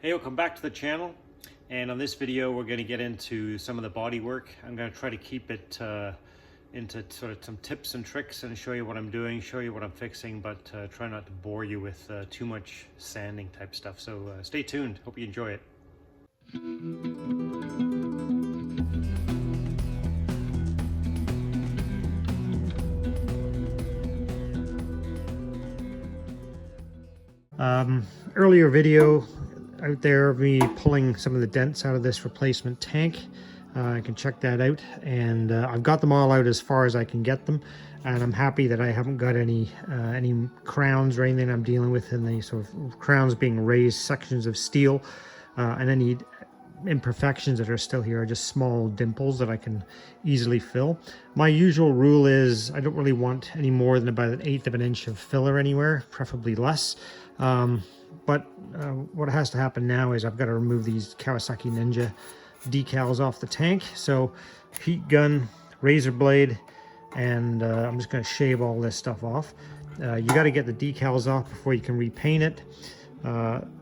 Hey, welcome back to the channel. And on this video, we're going to get into some of the body work. I'm going to try to keep it into sort of some tips and tricks and show you what I'm doing, show you what I'm fixing, but try not to bore you with too much sanding type stuff. So stay tuned. Hope you enjoy it. Earlier video out there of me pulling some of the dents out of this replacement tank. I can check that out, and I've got them all out as far as I can get them, and I'm happy that I haven't got any crowns or anything I'm dealing with in the sort of crowns being raised sections of steel, and any imperfections that are still here are just small dimples that I can easily fill. My usual rule is I don't really want any more than about 1/8 of an inch of filler anywhere, preferably less. But what has to happen now is I've got to remove these Kawasaki Ninja decals off the tank. So heat gun, razor blade, and I'm just going to shave all this stuff off. You got to get the decals off before you can repaint it.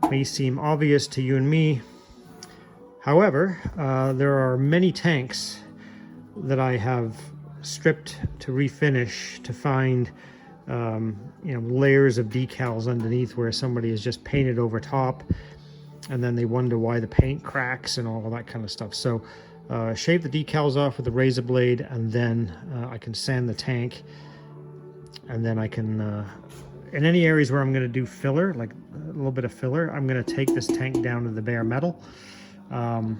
May seem obvious to you and me. However, there are many tanks that I have stripped to refinish to find layers of decals underneath where somebody has just painted over top, and then they wonder why the paint cracks and all of that kind of stuff. So shave the decals off with a razor blade, and then I can sand the tank, and then I can in any areas where I'm going to do filler, like a little bit of filler, I'm going to take this tank down to the bare metal. And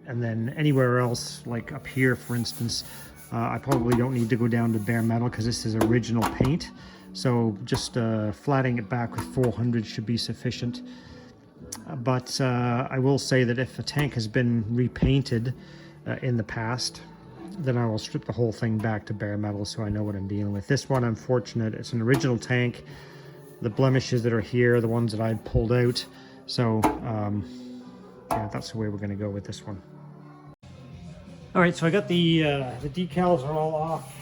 then anywhere else, like up here for instance, I probably don't need to go down to bare metal because this is original paint. So just flattening it back with 400 should be sufficient. But I will say that if a tank has been repainted in the past, then I will strip the whole thing back to bare metal so I know what I'm dealing with. This one, I'm fortunate, it's an original tank. The blemishes that are here are the ones that I pulled out. So yeah, that's the way we're going to go with this one. All right, so I got the decals are all off.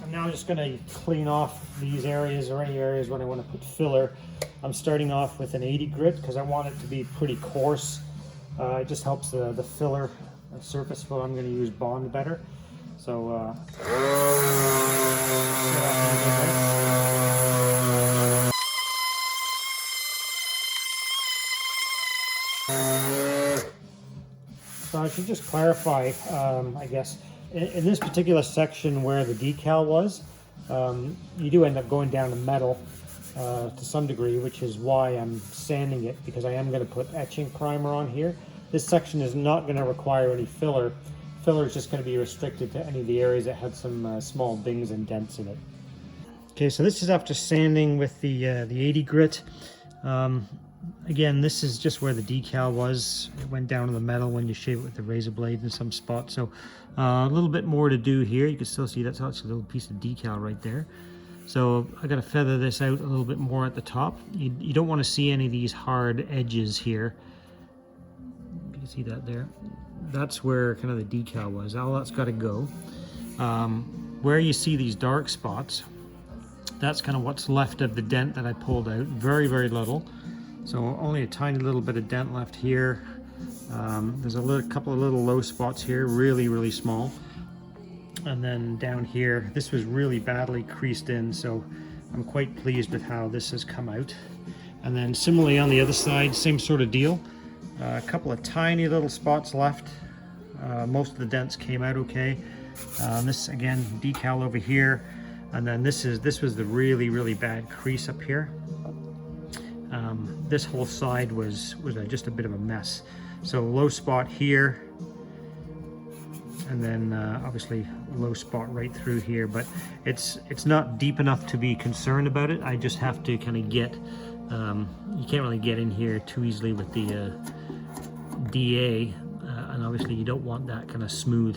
I'm now just going to clean off these areas or any areas when I want to put filler. I'm starting off with an 80 grit because I want it to be pretty coarse. It just helps the filler surface filler I'm going to use bond better. So So I should just clarify, I guess, in this particular section where the decal was, you do end up going down to metal to some degree, which is why I'm sanding it, because I am going to put etching primer on here. This section is not going to require any filler. Filler is just going to be restricted to any of the areas that had some small dings and dents in it. Okay, so this is after sanding with the 80 grit. Again, this is just where the decal was. It went down to the metal when you shave it with the razor blade in some spots. So a little bit more to do here. You can still see that's actually a little piece of decal right there. So I got to feather this out a little bit more at the top. You don't want to see any of these hard edges here. You can see that there. That's where kind of the decal was. All that's got to go. Where you see these dark spots, that's kind of what's left of the dent that I pulled out. Very, very little. So only a tiny little bit of dent left here. There's a couple of little low spots here, really, really small. And then down here, this was really badly creased in, so I'm quite pleased with how this has come out. And then similarly on the other side, same sort of deal. A couple of tiny little spots left. Most of the dents came out okay. This again, decal over here. And then this was the really, really bad crease up here. This whole side was just a bit of a mess. So low spot here, and then obviously low spot right through here, but it's not deep enough to be concerned about it. I just have to kind of get, you can't really get in here too easily with the DA, and obviously you don't want that kind of smooth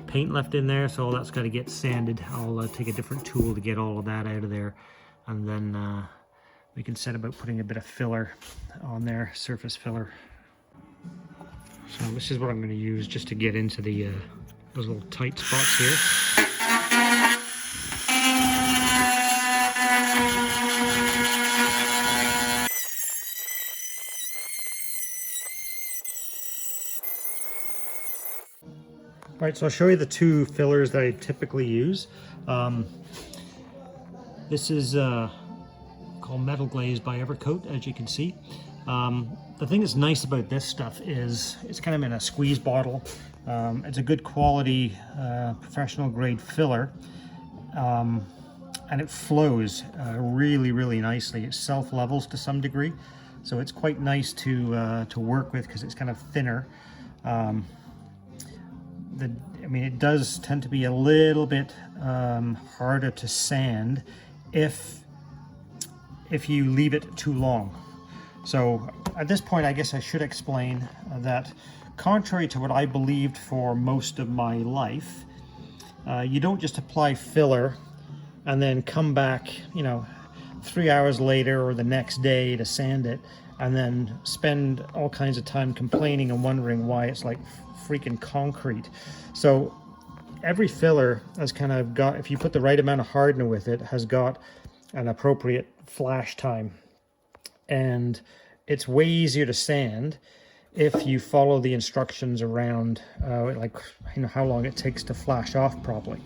paint left in there, so all that's got to get sanded. I'll take a different tool to get all of that out of there, and then we can set about putting a bit of filler on there, surface filler. So this is what I'm going to use just to get into the those little tight spots here. All right, so I'll show you the two fillers that I typically use. This is called Metal Glaze by Evercoat, as you can see. The thing that's nice about this stuff is it's kind of in a squeeze bottle. It's a good quality professional grade filler, and it flows really, really nicely. It self-levels to some degree, so it's quite nice to work with because it's kind of thinner. I mean, it does tend to be a little bit harder to sand if you leave it too long. So at this point, I guess I should explain that contrary to what I believed for most of my life, you don't just apply filler and then come back, you know, 3 hours later or the next day to sand it, and then spend all kinds of time complaining and wondering why it's like freaking concrete. So every filler has kind of got, if you put the right amount of hardener with it, has got an appropriate flash time. And it's way easier to sand if you follow the instructions around like, you know, how long it takes to flash off properly.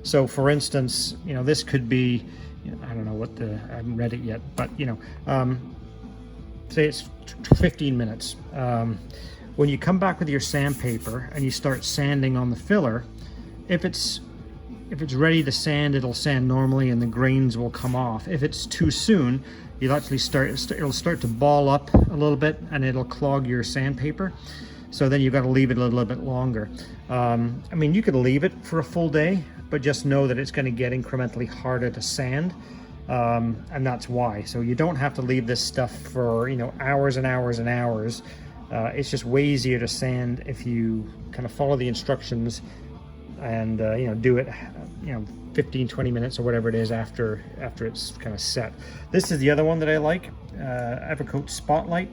So for instance, you know, this could be, you know, I don't know what I haven't read it yet, but you know, say it's 15 minutes. When you come back with your sandpaper and you start sanding on the filler, if it's ready to sand, it'll sand normally and the grains will come off. If it's too soon, you'll actually it'll start to ball up a little bit and it'll clog your sandpaper. So then you've got to leave it a little bit longer. I mean, you could leave it for a full day, but just know that it's going to get incrementally harder to sand. And that's why. So you don't have to leave this stuff for, you know, hours and hours and hours. It's just way easier to sand if you kind of follow the instructions and you know, do it, you know, 15-20 minutes or whatever it is after it's kind of set. This is the other one that I like, Evercoat Spotlight.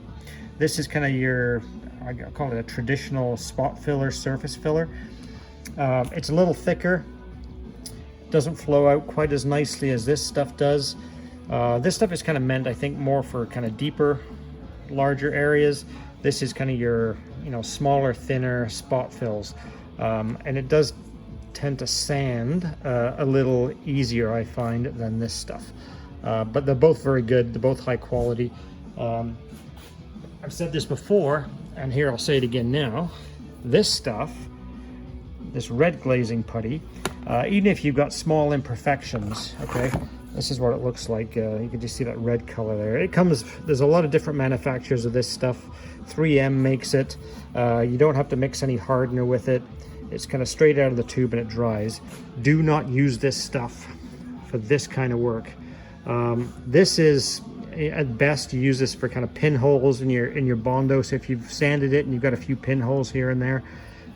This is kind of your, I call it a traditional spot filler, surface filler. It's a little thicker, doesn't flow out quite as nicely as this stuff does. This stuff is kind of meant, I think, more for kind of deeper, larger areas. This is kind of your, you know, smaller, thinner spot fills, and it does tend to sand a little easier, I find, than this stuff. But they're both very good. They're both high quality. I've said this before, and here I'll say it again now. This stuff, this red glazing putty, even if you've got small imperfections, okay, this is what it looks like. You can just see that red color there. It comes, there's a lot of different manufacturers of this stuff. 3M makes it. You don't have to mix any hardener with it. It's kind of straight out of the tube and it dries. Do not use this stuff for this kind of work. This is, at best, you use this for kind of pinholes in your Bondo. So if you've sanded it and you've got a few pinholes here and there,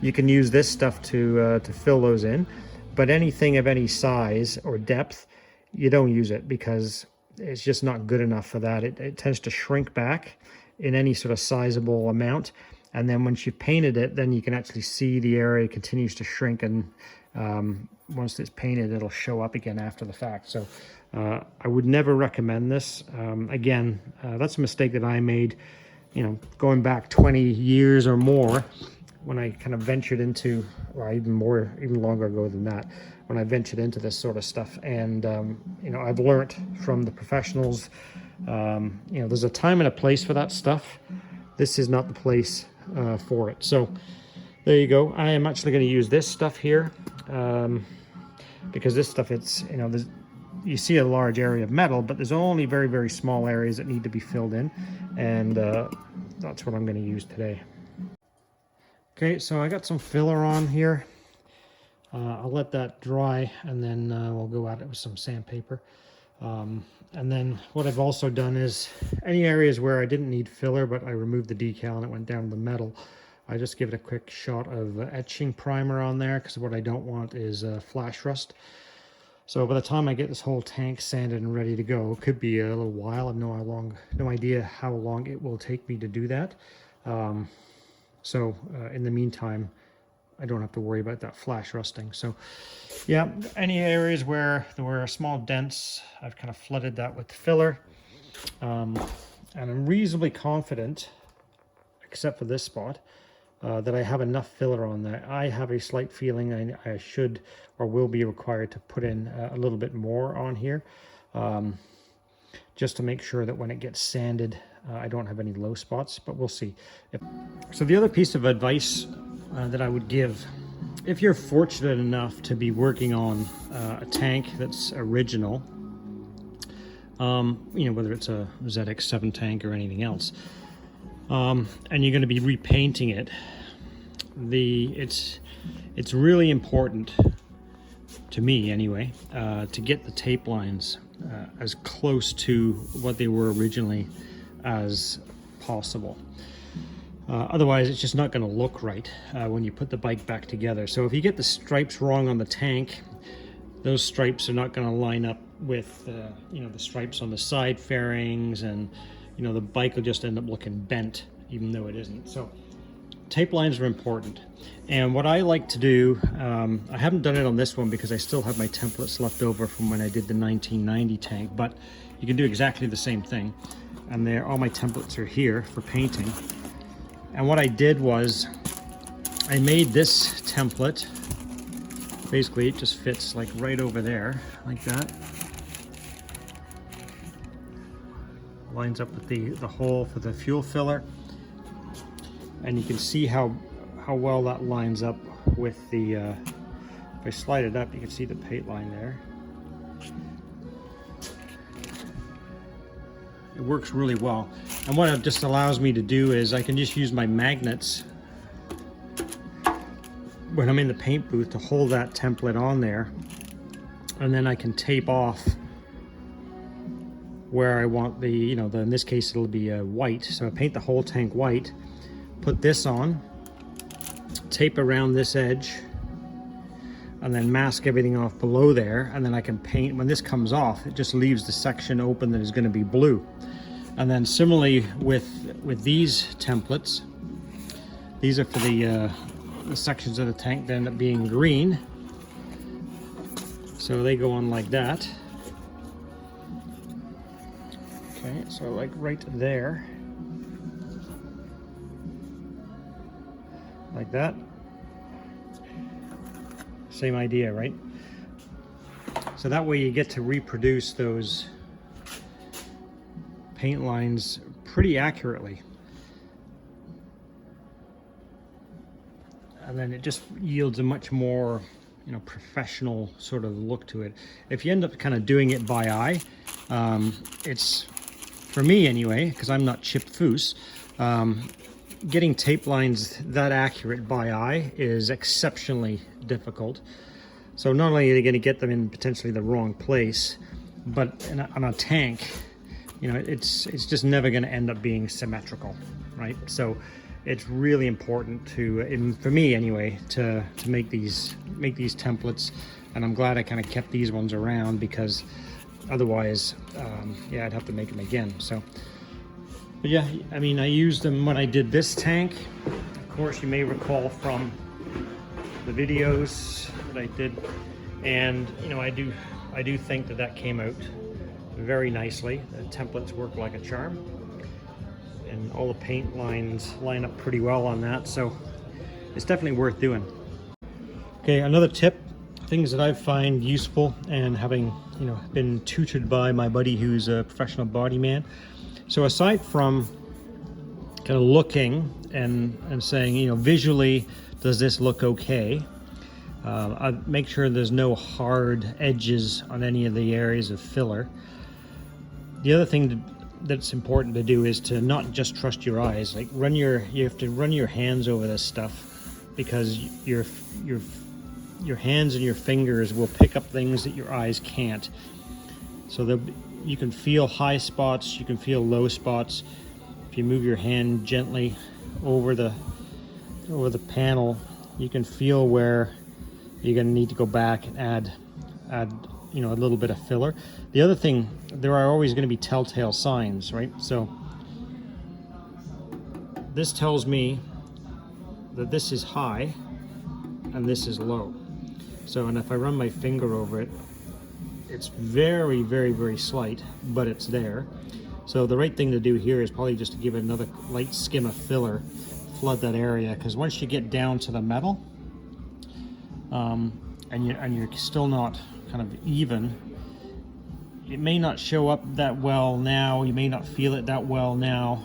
you can use this stuff to fill those in. But anything of any size or depth, you don't use it because it's just not good enough for that. It tends to shrink back in any sort of sizable amount. And then once you've painted it, then you can actually see the area continues to shrink. And once it's painted, it'll show up again after the fact. So I would never recommend this. Again, that's a mistake that I made, you know, going back 20 years or more when I kind of ventured into, or even longer ago than that, when I ventured into this sort of stuff. And, you know, I've learned from the professionals, you know, there's a time and a place for that stuff. This is not the place for it. So there you go. I am actually going to use this stuff here because this stuff, it's, you know, you see a large area of metal, but there's only very, very small areas that need to be filled in. And that's what I'm going to use today. Okay, so I got some filler on here. I'll let that dry and then we'll go at it with some sandpaper. And then what I've also done is any areas where I didn't need filler, but I removed the decal and it went down to the metal, I just give it a quick shot of etching primer on there because what I don't want is flash rust. So by the time I get this whole tank sanded and ready to go, it could be a little while. I have no idea how long it will take me to do that. So in the meantime, I don't have to worry about that flash rusting. So yeah, any areas where there were small dents, I've kind of flooded that with filler. And I'm reasonably confident, except for this spot, that I have enough filler on there. I have a slight feeling I should or will be required to put in a little bit more on here, just to make sure that when it gets sanded, I don't have any low spots, but we'll see. So the other piece of advice that I would give, if you're fortunate enough to be working on a tank that's original, you know, whether it's a ZX7 tank or anything else, and you're going to be repainting it, it's really important, to me anyway, to get the tape lines as close to what they were originally as possible. Otherwise, it's just not going to look right when you put the bike back together. So if you get the stripes wrong on the tank, those stripes are not going to line up with you know, the stripes on the side fairings, and you know, the bike will just end up looking bent even though it isn't. So tape lines are important. And what I like to do, I haven't done it on this one because I still have my templates left over from when I did the 1990 tank, but you can do exactly the same thing. And there, all my templates are here for painting. And what I did was I made this template. Basically, it just fits like right over there, like that. Lines up with the hole for the fuel filler. And you can see how well that lines up with the, if I slide it up, you can see the paint line there. It works really well. And what it just allows me to do is I can just use my magnets when I'm in the paint booth to hold that template on there, and then I can tape off where I want the, you know, in this case it'll be white, so I paint the whole tank white, put this on, tape around this edge, and then mask everything off below there, and then I can paint. When this comes off, it just leaves the section open that is going to be blue. And then similarly with these templates, these are for the sections of the tank that end up being green, so they go on like that. Okay, so like right there, like that. Same idea, right? So that way you get to reproduce those paint lines pretty accurately. And then it just yields a much more, you know, professional sort of look to it. If you end up kind of doing it by eye, it's, for me anyway, because I'm not Chip Foose, getting tape lines that accurate by eye is exceptionally difficult. So not only are you going to get them in potentially the wrong place, but on a tank, you know, it's just never going to end up being symmetrical, right? So it's really important to, for me anyway, to make these templates, and I'm glad I kind of kept these ones around, because otherwise, yeah, I'd have to make them again. So. But yeah, I mean, I used them when I did this tank. Of course, you may recall from the videos that I did, and you know, I do think that came out very nicely. The templates work like a charm, and all the paint lines line up pretty well on that, so it's definitely worth doing. Okay, another tip, things that I find useful, and having, you know, been tutored by my buddy who's a professional body man. So aside from kind of looking and saying, you know, visually, does this look okay? I make sure there's no hard edges on any of the areas of filler. The other thing that's important to do is to not just trust your eyes. Like you have to run your hands over this stuff, because your hands and your fingers will pick up things that your eyes can't. So you can feel high spots, you can feel low spots. If you move your hand gently over the panel, you can feel where you're going to need to go back and add, you know, a little bit of filler. The other thing, there are always going to be telltale signs, right? So this tells me that this is high and this is low. So, and if I run my finger over it, it's very, very, very slight, but it's there. So the right thing to do here is probably just to give it another light skim of filler flood that area, because once you get down to the metal, and you're still not kind of even, it may not show up that well now, you may not feel it that well now,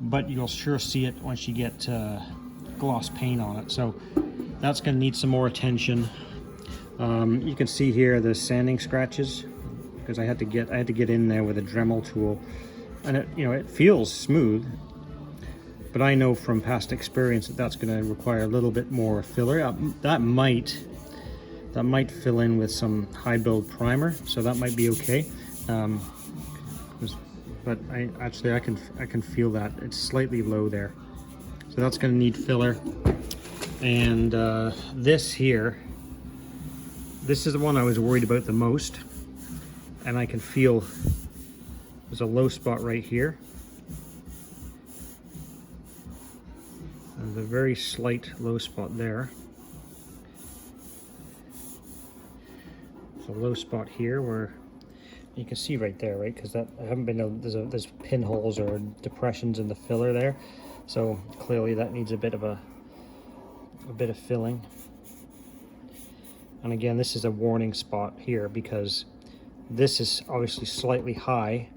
but you'll sure see it once you get gloss paint on it. So that's going to need some more attention. You can see here the sanding scratches, because I had to get in there with a Dremel tool, and it feels smooth, but I know from past experience that that's going to require a little bit more filler. That might fill in with some high build primer, so that might be okay. But I can feel that it's slightly low there, so that's going to need filler. And this here, this is the one I was worried about the most, and I can feel there's a low spot right here. There's a very slight low spot there. There's a low spot here where you can see right there, right? Because there's pinholes or depressions in the filler there, so clearly that needs a bit of filling. And again, this is a warning spot here, because this is obviously slightly high,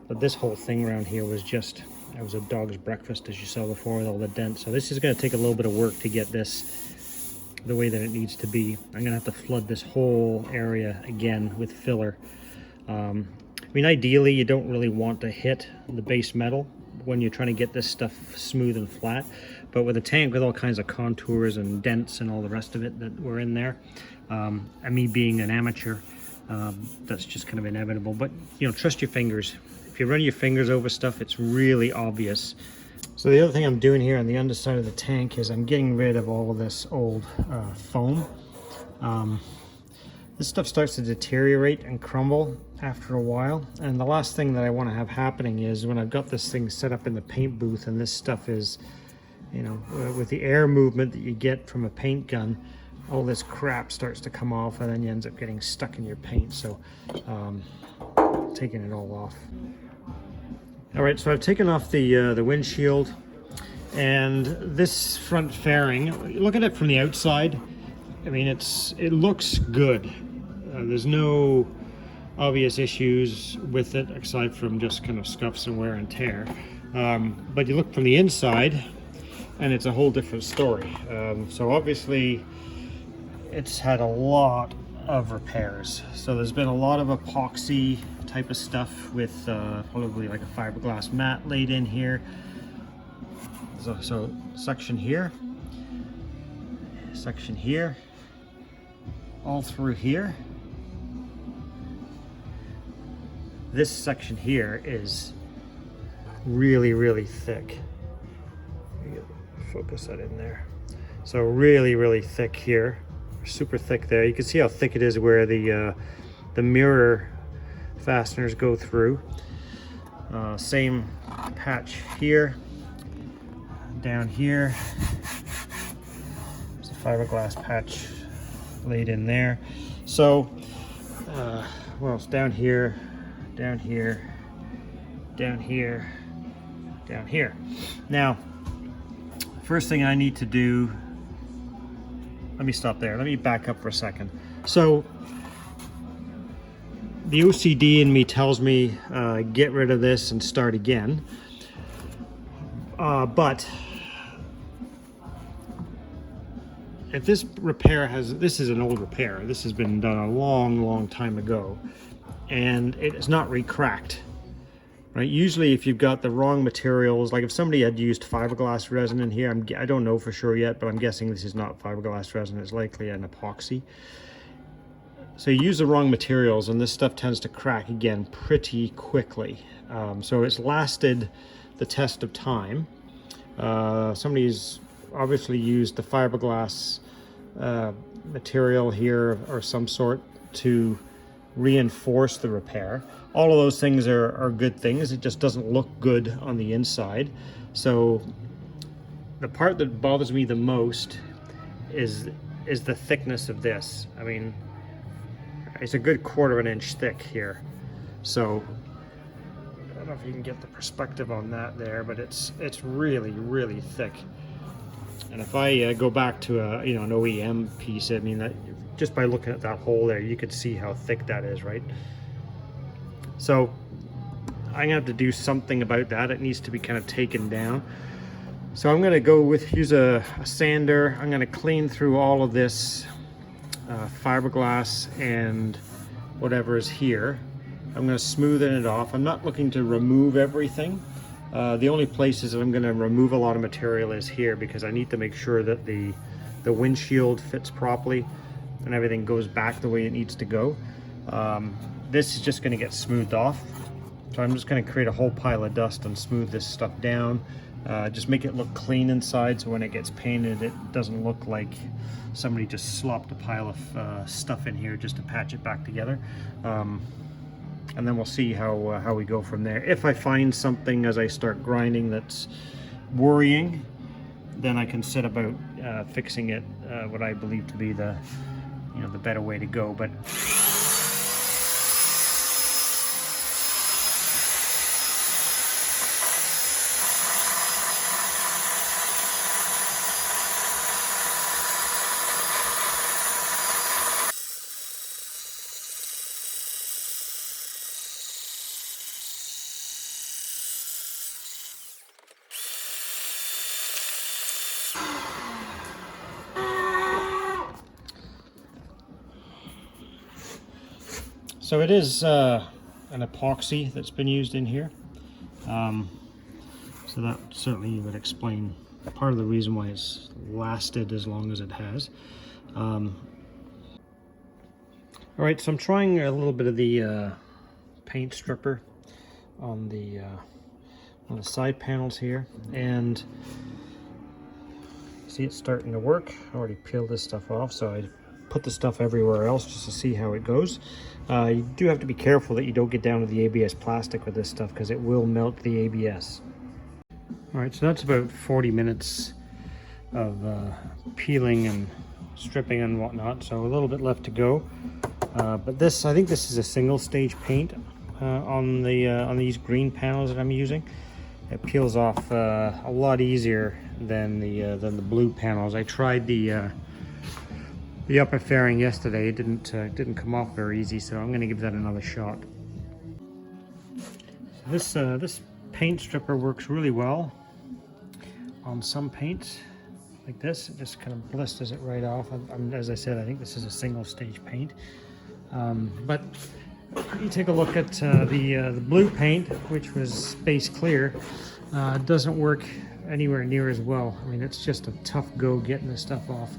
but this whole thing around here was it was a dog's breakfast, as you saw before, with all the dents. So this is going to take a little bit of work to get this the way that it needs to be. I'm going to have to flood this whole area again with filler. I mean, ideally, you don't really want to hit the base metal when you're trying to get this stuff smooth and flat, but with a tank with all kinds of contours and dents and all the rest of it that were in there, and me being an amateur, that's just kind of inevitable. But trust your fingers. If you run your fingers over stuff, it's really obvious. So the other thing I'm doing here on the underside of the tank is I'm getting rid of all of this old foam. This stuff starts to deteriorate and crumble after a while, and the last thing that I want to have happening is when I've got this thing set up in the paint booth and this stuff is, with the air movement that you get from a paint gun, all this crap starts to come off, and then you end up getting stuck in your paint. So taking it all off. All right, so I've taken off the windshield and this front fairing. Look at it from the outside. I mean, it looks good. There's no obvious issues with it aside from just kind of scuffs and wear and tear. But you look from the inside and it's a whole different story. So obviously it's had a lot of repairs. So there's been a lot of epoxy type of stuff with probably like a fiberglass mat laid in here. So section here, all through here. This section here is really, really thick. Focus that in there. So really, really thick here, super thick there. You can see how thick it is where the mirror fasteners go through. Same patch here, down here. There's a fiberglass patch laid in there. So, well, it's down here, down here, down here, down here. Now, first thing I need to do, let me stop there. Let me back up for a second. So, the OCD in me tells me get rid of this and start again. But if this repair this is an old repair. This has been done a long, long time ago, and it's not re-cracked. Right? Usually if you've got the wrong materials, like if somebody had used fiberglass resin in here, I don't know for sure yet, but I'm guessing this is not fiberglass resin, it's likely an epoxy. So you use the wrong materials and this stuff tends to crack again pretty quickly. So it's lasted the test of time. Somebody's obviously used the fiberglass material here or some sort to reinforce the repair. All of those things are good things. It just doesn't look good on the inside. So the part that bothers me the most is the thickness of this. I mean, it's a good 1/4 inch thick here. So don't know if you can get the perspective on that there, but it's really, really thick. And if I go back to a an OEM piece, I mean, that just by looking at that hole there, you could see how thick that is, right? So I'm gonna have to do something about that. It needs to be kind of taken down. So I'm gonna go use a sander. I'm gonna clean through all of this fiberglass and whatever is here. I'm gonna smoothen it off. I'm not looking to remove everything. The only places I'm going to remove a lot of material is here, because I need to make sure that the windshield fits properly and everything goes back the way it needs to go. This is just going to get smoothed off, so I'm just going to create a whole pile of dust and smooth this stuff down. Just make it look clean inside, so when it gets painted it doesn't look like somebody just slopped a pile of stuff in here just to patch it back together. And then we'll see how we go from there. If I find something as I start grinding that's worrying, then I can set about fixing it, what I believe to be the better way to go. But so it is an epoxy that's been used in here. So that certainly would explain part of the reason why it's lasted as long as it has. All right, so I'm trying a little bit of the paint stripper on the side panels here, and see it's starting to work. I already peeled this stuff off, so I put the stuff everywhere else just to see how it goes. You do have to be careful that you don't get down to the ABS plastic with this stuff, because it will melt the ABS. All right, so that's about 40 minutes of peeling and stripping and whatnot, so a little bit left to go. But I think this is a single stage paint on these green panels that I'm using. It peels off a lot easier than the blue panels. I tried the upper fairing yesterday. It didn't come off very easy, so I'm going to give that another shot. This paint stripper works really well on some paints like this. It just kind of blisters it right off. As I said, I think this is a single stage paint. But you take a look at the blue paint, which was space clear. Doesn't work anywhere near as well. I mean, it's just a tough go getting this stuff off.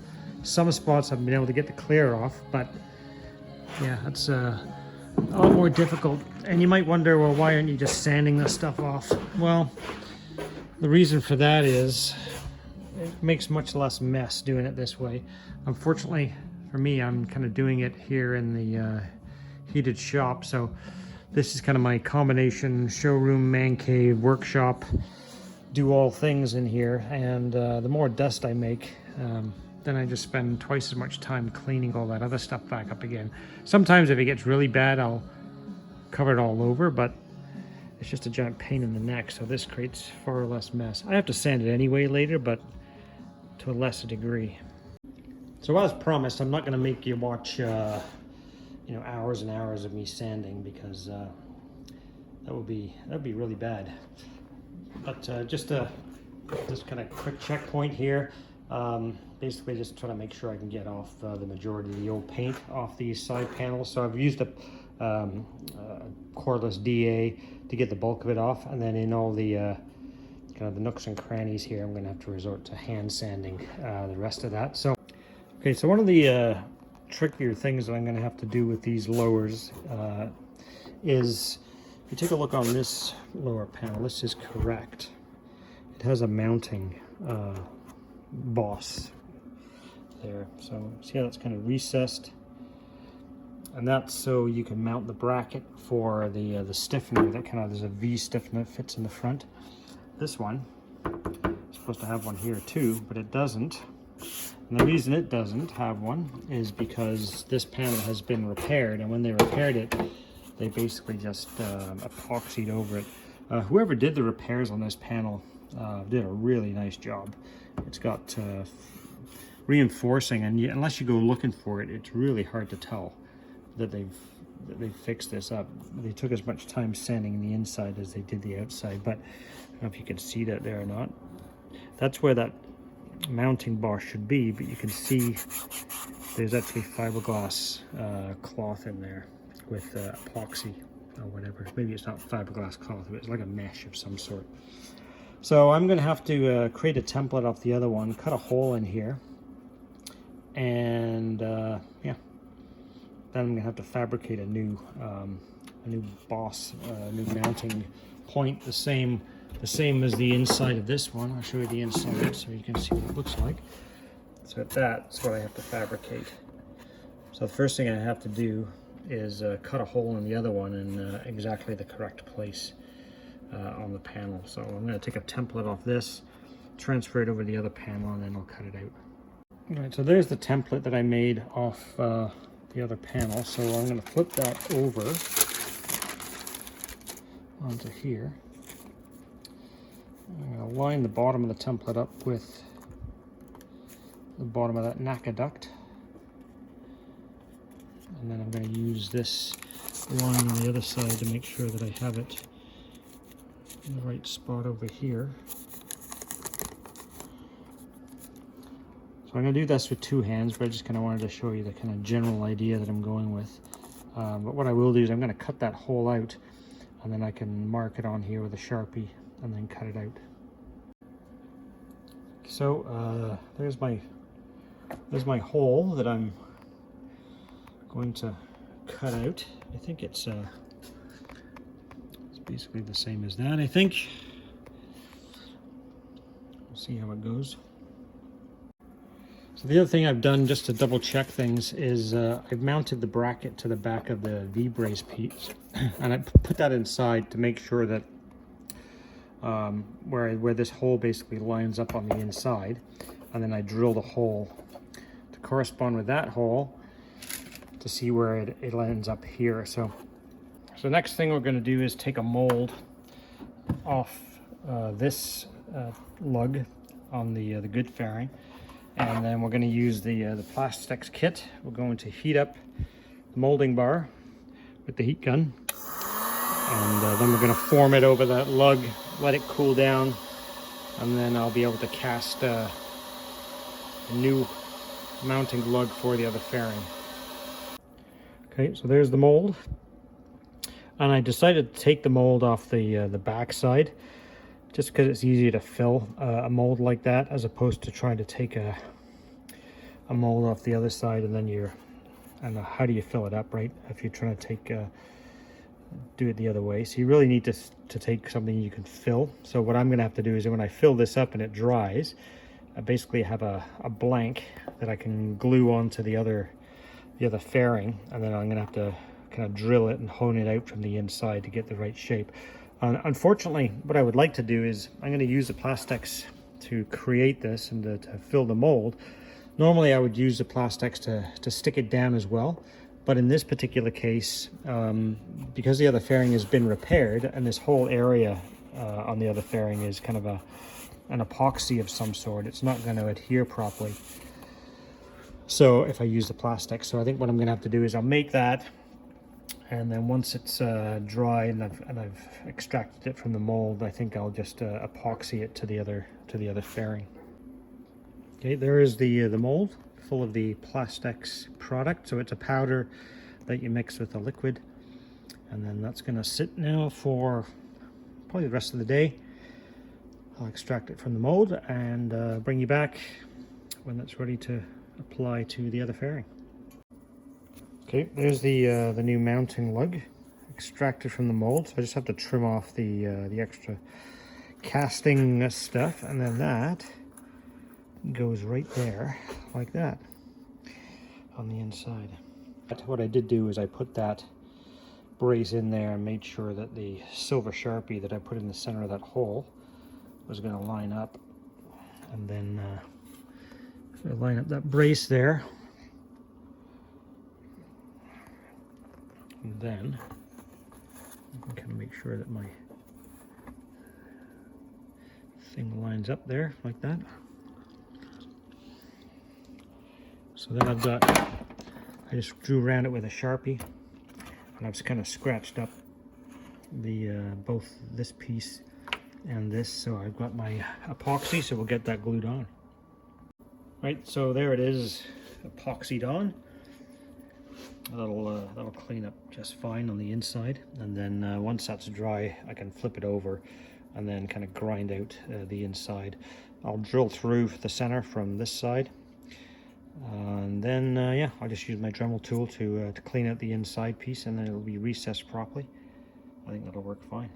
Some spots I've been able to get the clear off, but yeah, it's a lot more difficult. And you might wonder, well, why aren't you just sanding this stuff off? Well, the reason for that is it makes much less mess doing it this way. Unfortunately for me, I'm kind of doing it here in the heated shop, so this is kind of my combination showroom, man cave, workshop, do all things in here. And the more dust I make, then I just spend twice as much time cleaning all that other stuff back up again. Sometimes if it gets really bad, I'll cover it all over, but it's just a giant pain in the neck, so this creates far less mess. I have to sand it anyway later, but to a lesser degree. So as promised, I'm not going to make you watch hours and hours of me sanding, because that would be really bad. But just kind of quick checkpoint here. Basically just trying to make sure I can get off the majority of the old paint off these side panels. So I've used a cordless DA to get the bulk of it off, and then in all the kind of the nooks and crannies here, I'm going to have to resort to hand sanding the rest of that. So okay, so one of the trickier things that I'm going to have to do with these lowers is, if you take a look on this lower panel, this is correct. It has a mounting boss there, so see how that's kind of recessed, and that's so you can mount the bracket for the stiffener. That kind of, there's a V stiffener that fits in the front. This one is supposed to have one here too, but it doesn't. And the reason it doesn't have one is because this panel has been repaired, and when they repaired it, they basically just epoxied over it Whoever did the repairs on this panel did a really nice job. It's got reinforcing, and unless you go looking for it, it's really hard to tell that they've fixed this up. They took as much time sanding the inside as they did the outside, but I don't know if you can see that there or not. That's where that mounting bar should be, but you can see there's actually fiberglass cloth in there with epoxy or whatever. Maybe it's not fiberglass cloth, but it's like a mesh of some sort. So I'm going to have to create a template off the other one, cut a hole in here, and yeah, then I'm going to have to fabricate a new boss, new mounting point, the same as the inside of this one. I'll show you the inside so you can see what it looks like. So that's what I have to fabricate. So the first thing I have to do is cut a hole in the other one in exactly the correct place on the panel. So I'm going to take a template off this, transfer it over to the other panel, and then I'll cut it out. All right, so there's the template that I made off the other panel. So I'm going to flip that over onto here. I'm going to line the bottom of the template up with the bottom of that NACA duct. And then I'm going to use this line on the other side to make sure that I have it in the right spot over here. So I'm going to do this with two hands, but I just kind of wanted to show you the kind of general idea that I'm going with. But what I will do is I'm going to cut that hole out, and then I can mark it on here with a Sharpie and then cut it out. So there's my hole that I'm going to cut out. I think it's basically the same as that, I think. We'll see how it goes. So the other thing I've done just to double check things is I've mounted the bracket to the back of the V-brace piece, and I put that inside to make sure that where this hole basically lines up on the inside, and then I drilled a hole to correspond with that hole to see where it lands up here. So next thing we're going to do is take a mold off this lug on the good fairing, and then we're going to use the Plastex kit. We're going to heat up the molding bar with the heat gun, and then we're going to form it over that lug, let it cool down, and then I'll be able to cast a new mounting lug for the other fairing. Okay, so there's the mold, and I decided to take the mold off the back side just because it's easier to fill a mold like that, as opposed to trying to take a mold off the other side, and then how do you fill it up, right? If you're trying to do it the other way. So you really need to take something you can fill. So what I'm going to have to do is when I fill this up and it dries, I basically have a blank that I can glue onto the other fairing, and then I'm going to have to kind of drill it and hone it out from the inside to get the right shape. Unfortunately, what I would like to do is I'm going to use the Plastex to create this and to fill the mold. Normally I would use the Plastex to stick it down as well, but in this particular case, because the other fairing has been repaired and this whole area on the other fairing is kind of an epoxy of some sort, it's not going to adhere properly. So if I use the Plastex, so I think what I'm going to have to do is I'll make that, and then once it's dry and I've extracted it from the mold, I think I'll just epoxy it to the other fairing. Okay, there is the mold full of the Plastex product. So it's a powder that you mix with a liquid, and then that's going to sit now for probably the rest of the day. I'll extract it from the mold and bring you back when it's ready to apply to the other fairing. Okay, there's the new mounting lug extracted from the mold. So I just have to trim off the extra casting stuff, and then that goes right there like that on the inside. What I did do is I put that brace in there and made sure that the silver Sharpie that I put in the center of that hole was going to line up, and then if I line up that brace there, and then I can make sure that my Everything lines up there like that. So then I just drew around it with a Sharpie, and I've just kind of scratched up the both this piece and this. So I've got my epoxy, so we'll get that glued on. Right, so there it is, epoxied on. That'll clean up just fine on the inside, and then once that's dry, I can flip it over and then kind of grind out the inside. I'll drill through the center from this side. And then, yeah, I'll just use my Dremel tool to clean out the inside piece, and then it'll be recessed properly. I think that'll work fine.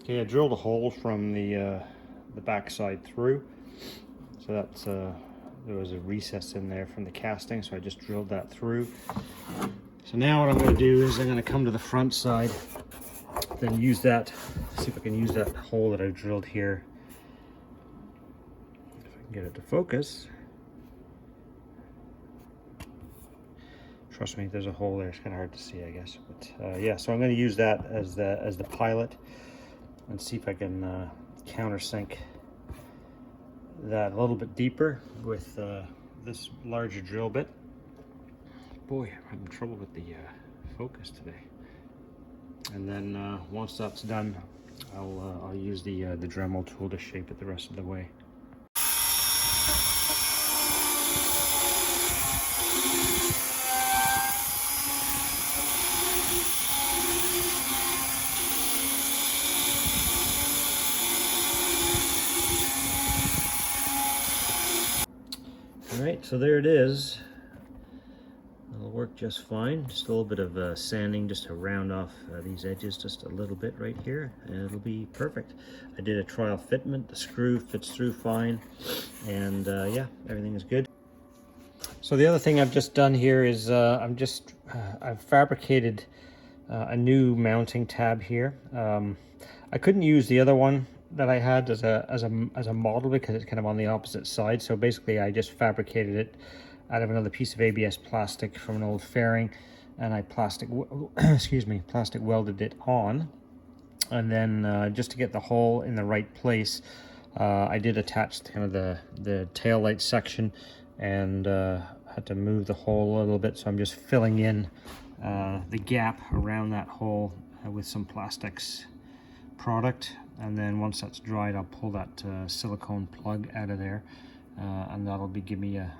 Okay, I drilled a hole from the back side through. So that's, there was a recess in there from the casting, so I just drilled that through. So now what I'm going to do is I'm going to come to the front side, then use that, see if I can use that hole that I drilled here. If I can get it to focus. Trust me, there's a hole there. It's kind of hard to see, I guess. But yeah, so I'm going to use that as the pilot, and see if I can countersink that a little bit deeper with this larger drill bit. Boy, I'm having trouble with the focus today. And then once that's done, I'll use the Dremel tool to shape it the rest of the way. Alright, so there it is. It'll work just fine. Just a little bit of sanding just to round off these edges just a little bit right here, and it'll be perfect. I did a trial fitment. The screw fits through fine, and yeah, everything is good. So the other thing I've just done here is I've fabricated a new mounting tab here. I couldn't use the other one that I had as a model because it's kind of on the opposite side. So basically I just fabricated it out of another piece of ABS plastic from an old fairing, and I plastic welded it on. And then just to get the hole in the right place, I did attach kind of the tail light section, and had to move the hole a little bit. So I'm just filling in the gap around that hole with some plastics product, and then once that's dried, I'll pull that silicone plug out of there, and that'll give me a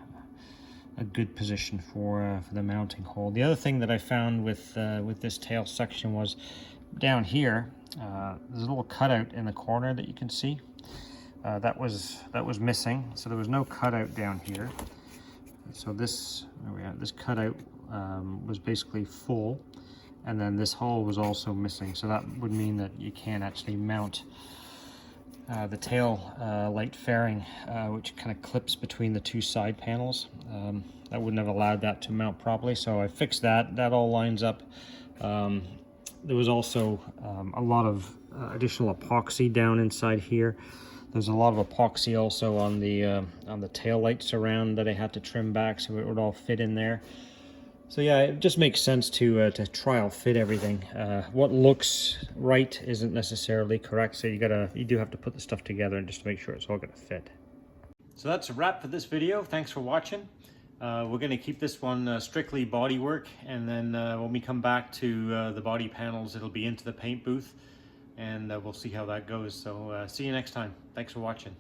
good position for the mounting hole. The other thing that I found with this tail section was down here. There's a little cutout in the corner that you can see. That was missing, so there was no cutout down here. So this cutout was basically full. And then this hole was also missing, so that would mean that you can't actually mount the tail light fairing, which kind of clips between the two side panels. That wouldn't have allowed that to mount properly, so I fixed that. That all lines up. There was also a lot of additional epoxy down inside here. There's a lot of epoxy also on the tail light surround that I had to trim back so it would all fit in there. So yeah, it just makes sense to trial fit everything. What looks right isn't necessarily correct, so you do have to put the stuff together and just to make sure it's all going to fit. So that's a wrap for this video. Thanks for watching. We're going to keep this one strictly bodywork, and then when we come back to the body panels, it'll be into the paint booth, and we'll see how that goes. So see you next time. Thanks for watching.